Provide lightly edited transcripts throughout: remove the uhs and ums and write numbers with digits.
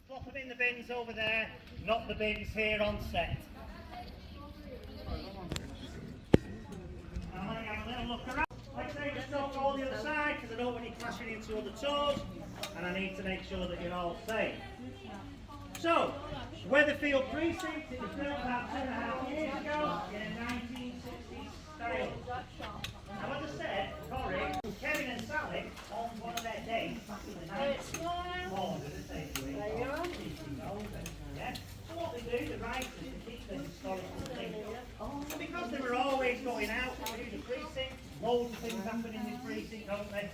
Drop them in the bins over there, not the bins here on set. Now let me have a little look around. Like I say, just don't go on the other side because I don't want you crashing into other toes, and I need to make sure that you're all safe. So, Weatherfield Precinct, it was built about 2.5 years ago in a 1960s style. Now, as I said, Corey, Kevin and Sally on one of their dates back in the 90s. Yeah. So what they do, the writers, they keep the historical thing. And because they were always going out to do the precinct, loads of things happen in this precinct, don't they?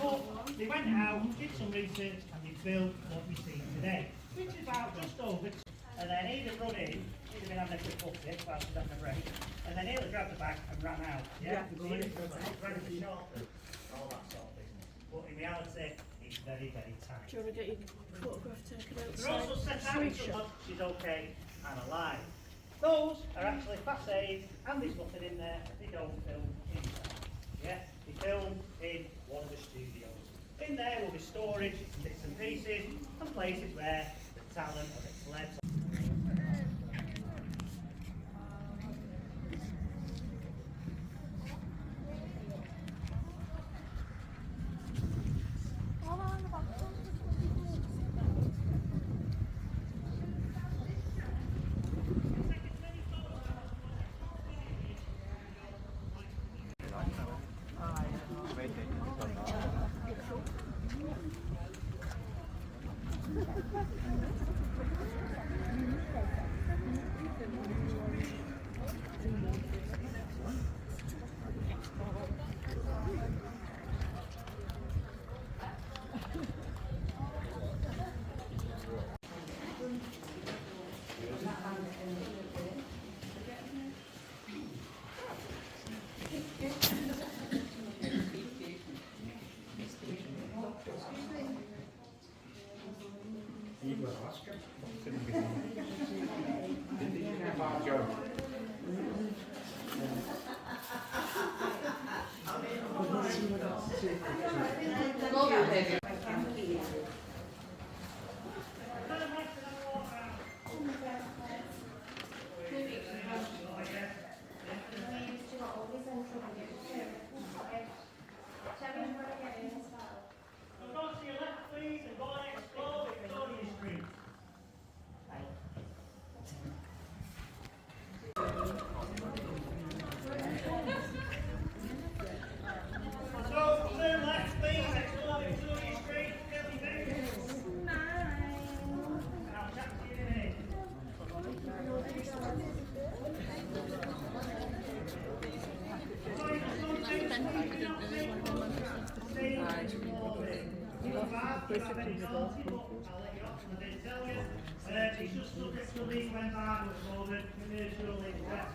But they went out, did some research, and they built what we see today, which is about just over. And then he'd have run in, he'd have been having a quick bucket while he was having a break, and then he'd have grabbed the bag and ran out. Yeah, so he'd have run the shop, all that sort of business. But in reality, it's very, very tight. Do you want to get your photograph taken outside? They're also set out in someone she's okay and alive. Those are actually facades, and there's nothing in there. They don't film inside. Yeah, they film in one of the studios. In there will be storage, bits and pieces, and places where the talent or the celebs. It's just subject to legal embargo at the moment, commercial interest.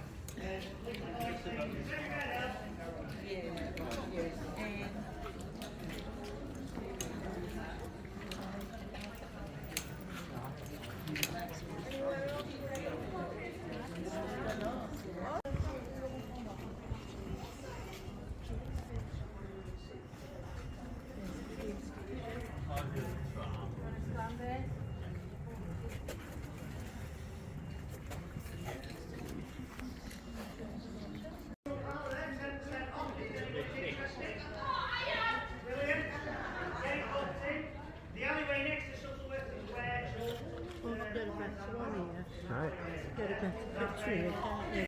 Right. Get a better picture, can't you?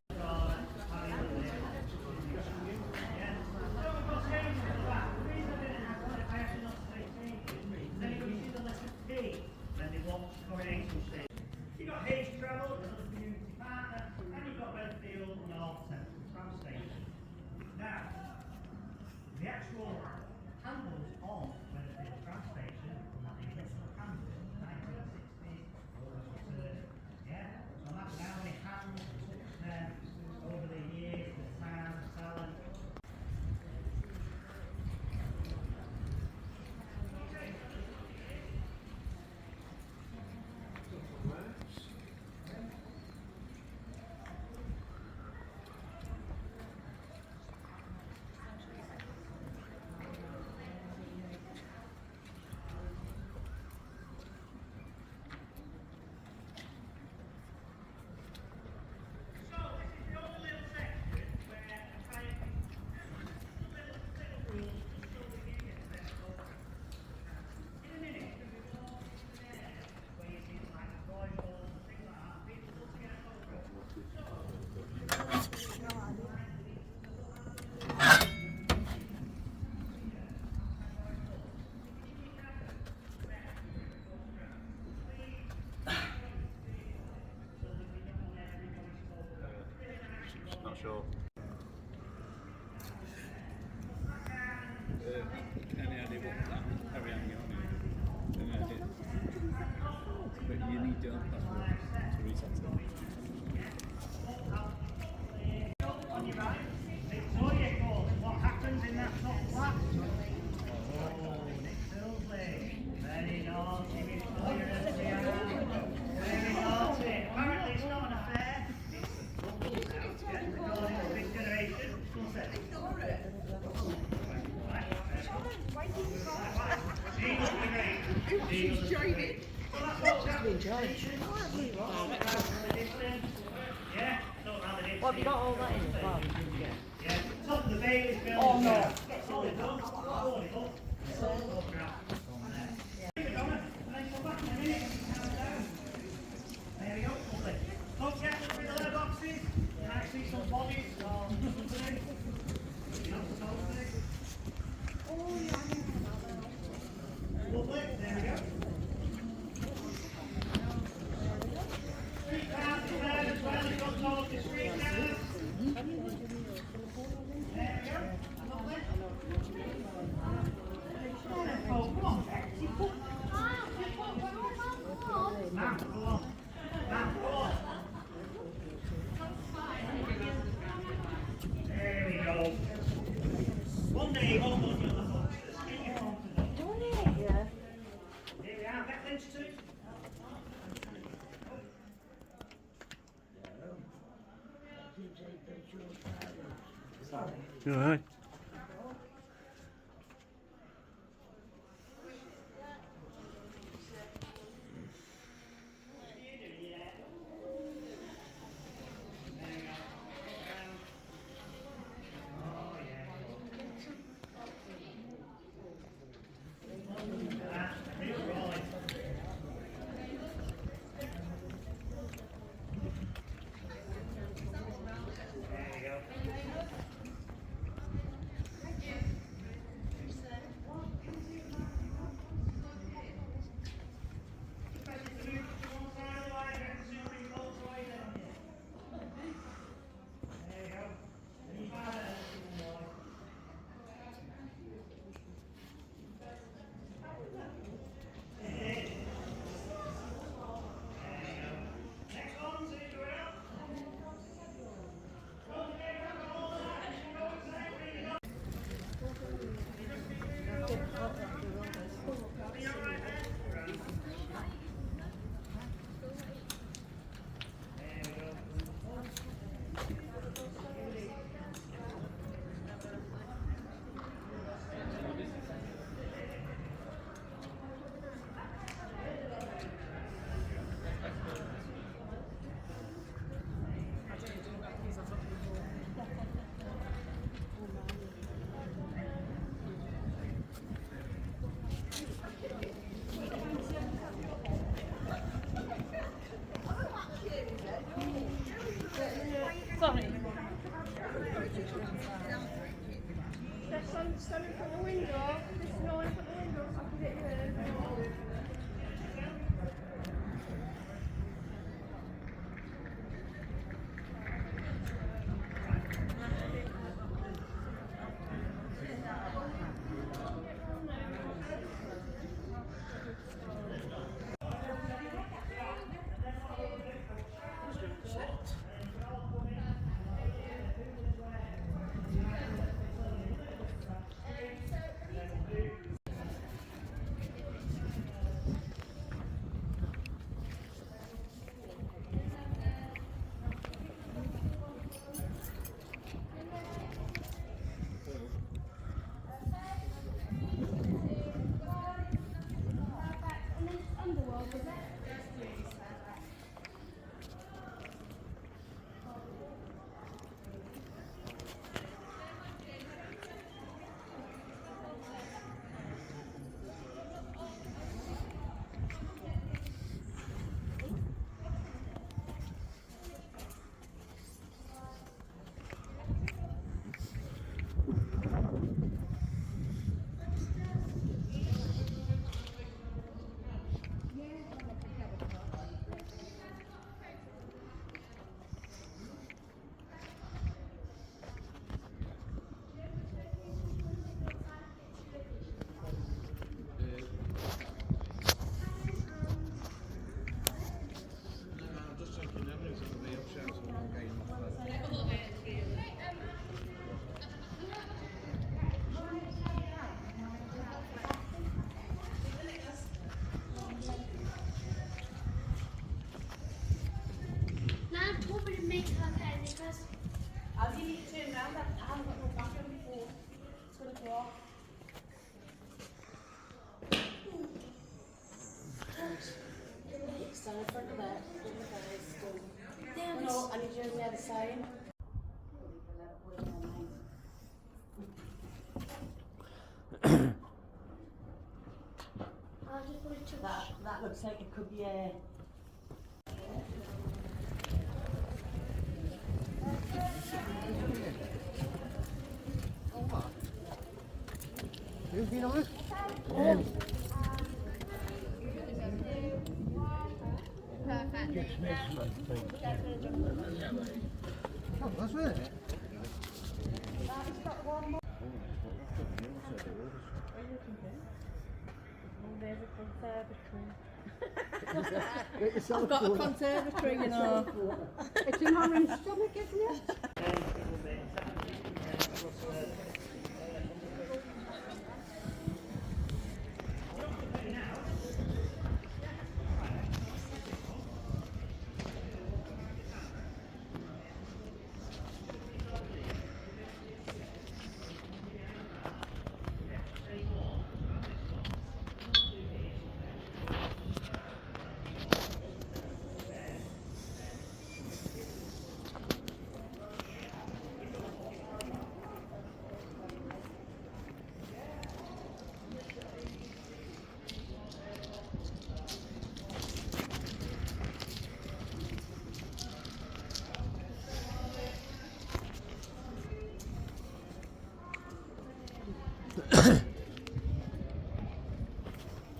You've got Hayes Travel, another community partner, and you've got Weatherfield North Central Tram Station. Now, the actual handles on Weatherfield Tram Station are the original handles, 1960s, yeah, so that's how many hands there. She's joining. Yeah, What have you got all that in as well? yeah. Top of the Bailey's building. Oh, no. Hold it up. Hold it up. There we go. Lovely. Don't get rid of the letter boxes. You might see some bodies or something. Lovely. There we go. Street cars are there as well. You've got towards the street cars. There we go. Lovely. Oh, come on, Bex. You put... Ma'am, go on. Ma'am, go on. There we go. One day, hold on your other foot. Just get your phone to them. Yeah. Here we are. Get Lynch too. You all right? Sorry. There's some sun in front of the window. There's snow in front of the window. I can get you in. And then it's underworld, was it? Now, told me to make her hair because I'll give you two round. I haven't got no back on before. It's going to go off. the same. I'll just put it to That looks like it could be a. Who's been on it? Oh, that's it. There's a conservatory. I've got a conservatory, you know. It's in Harry's stomach, isn't it?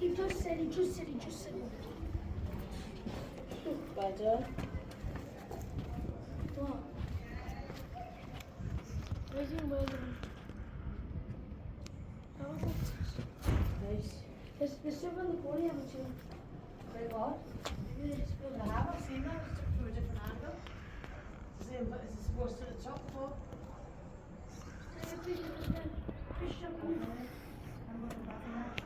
He just said. Better. What? Where's your wedding? How was it? Nice. There's stuff on the pony, haven't you? Very what? Maybe it's supposed I haven't seen that. It's from a different angle. Same, but is it supposed to the top floor? to be fish up in there. I'm looking back on that.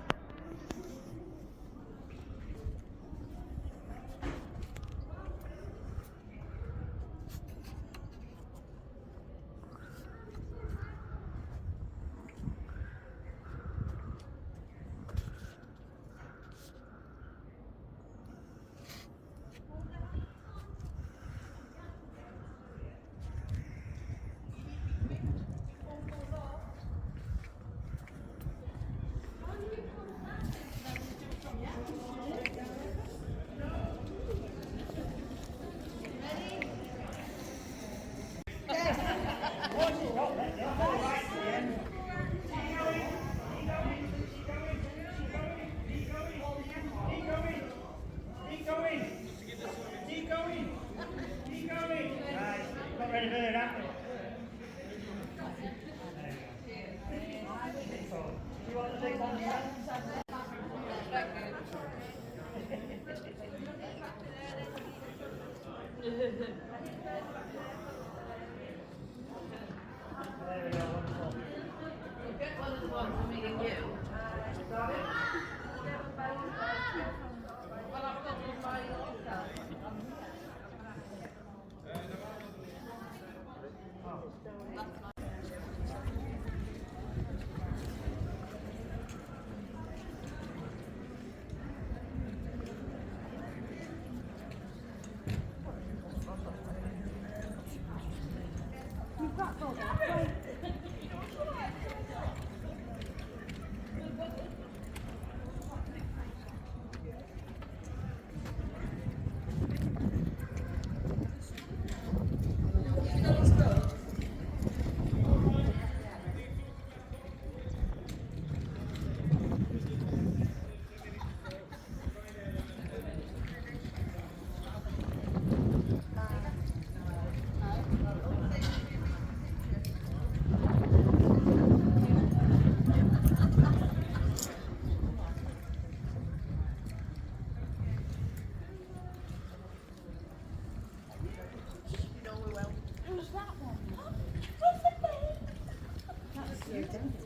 Ready for that? You want to take one? There we go, wonderful. Get one of the ones for me and you. Got it? Well, I've got one by yourself. You've got both. Who's that one? What's the name? That's